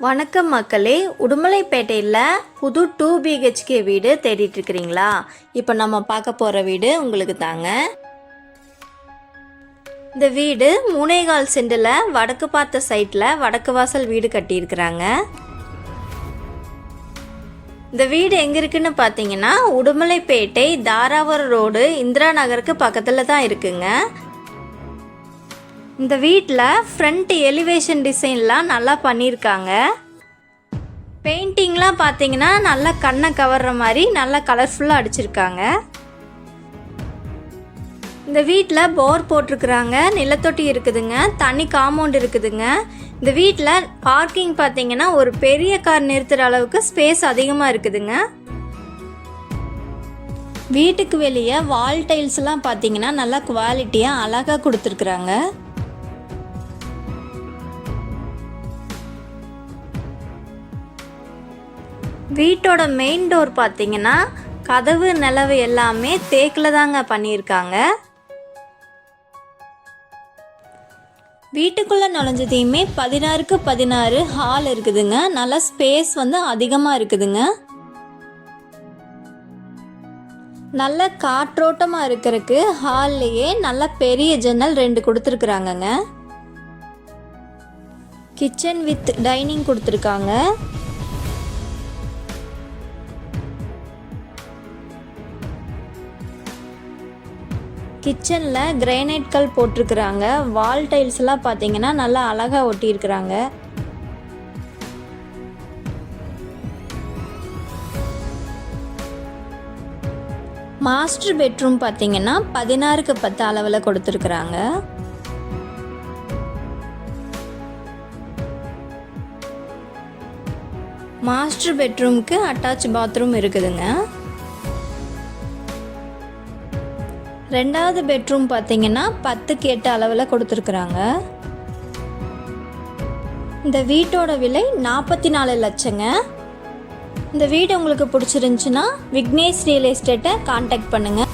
வணக்கம் மக்களே, உடுமலைப்பேட்டையில் புது 2 BHK வீடு தேடிட்டு இருக்கிறீங்களா? இப்போ நம்ம பார்க்க போகிற வீடு உங்களுக்கு தாங்க. இந்த வீடு 3.25 சென்டில் வடக்கு பார்த்த சைட்டில் வடக்கு வாசல் வீடு கட்டியிருக்கிறாங்க. இந்த வீடு எங்கே இருக்குன்னு பார்த்தீங்கன்னா உடுமலைப்பேட்டை தாராவரம் ரோடு இந்திரா நகருக்கு பக்கத்தில் தான் இருக்குங்க. இந்த வீட்டில் ஃப்ரண்ட் எலிவேஷன் டிசைன்லாம் நல்லா பண்ணியிருக்காங்க. பெயிண்டிங்லாம் பார்த்தீங்கன்னா நல்லா கண்ணை கவர்ற மாதிரி நல்லா கலர்ஃபுல்லாக அடிச்சிருக்காங்க. இந்த வீட்டில் போர் போட்டிருக்குறாங்க, நிலத்தொட்டி இருக்குதுங்க, தனி காம்பவுண்ட் இருக்குதுங்க. இந்த வீட்டில் பார்க்கிங் பார்த்தீங்கன்னா ஒரு பெரிய கார் நிறுத்துகிற அளவுக்கு ஸ்பேஸ் அதிகமாக இருக்குதுங்க. வீட்டுக்கு வெளியே வால் டைல்ஸ்லாம் பார்த்தீங்கன்னா நல்லா குவாலிட்டியாக அழகாக கொடுத்துருக்குறாங்க. வீட்டோட மெயின் டோர் பார்த்தீங்கன்னா கதவு நிலவு எல்லாமே தேக்கில் தாங்க பண்ணியிருக்காங்க. வீட்டுக்குள்ளே நுழைஞ்சதையுமே 16க்கு 16 ஹால் இருக்குதுங்க. நல்லா ஸ்பேஸ் அதிகமாக இருக்குதுங்க. நல்ல காற்றோட்டமாக இருக்கிறதுக்கு ஹால்லையே நல்ல பெரிய ஜன்னல் 2 கொடுத்துருக்குறாங்கங்க. கிச்சன் வித் டைனிங் கொடுத்துருக்காங்க. கிச்சனில் கிரானைட் கல் போட்டிருக்கிறாங்க. வால் டைல்ஸ்லாம் பார்த்தீங்கன்னா நல்லா அழகாக ஒட்டியிருக்கிறாங்க. மாஸ்டர் பெட்ரூம் பார்த்தீங்கன்னா 16க்கு 10 அளவில் கொடுத்துருக்குறாங்க. மாஸ்டர் பெட்ரூமுக்கு அட்டாச் பாத்ரூம் இருக்குதுங்க. 2வது பெட்ரூம் பார்த்தீங்கன்னா 10க்கு 8 அளவில் கொடுத்துருக்குறாங்க. இந்த வீட்டோட விலை 44 லட்சங்க. இந்த வீடு உங்களுக்கு பிடிச்சிருந்துச்சுன்னா விக்னேஷ் ரியல் எஸ்டேட்டை கான்டாக்ட் பண்ணுங்கள்.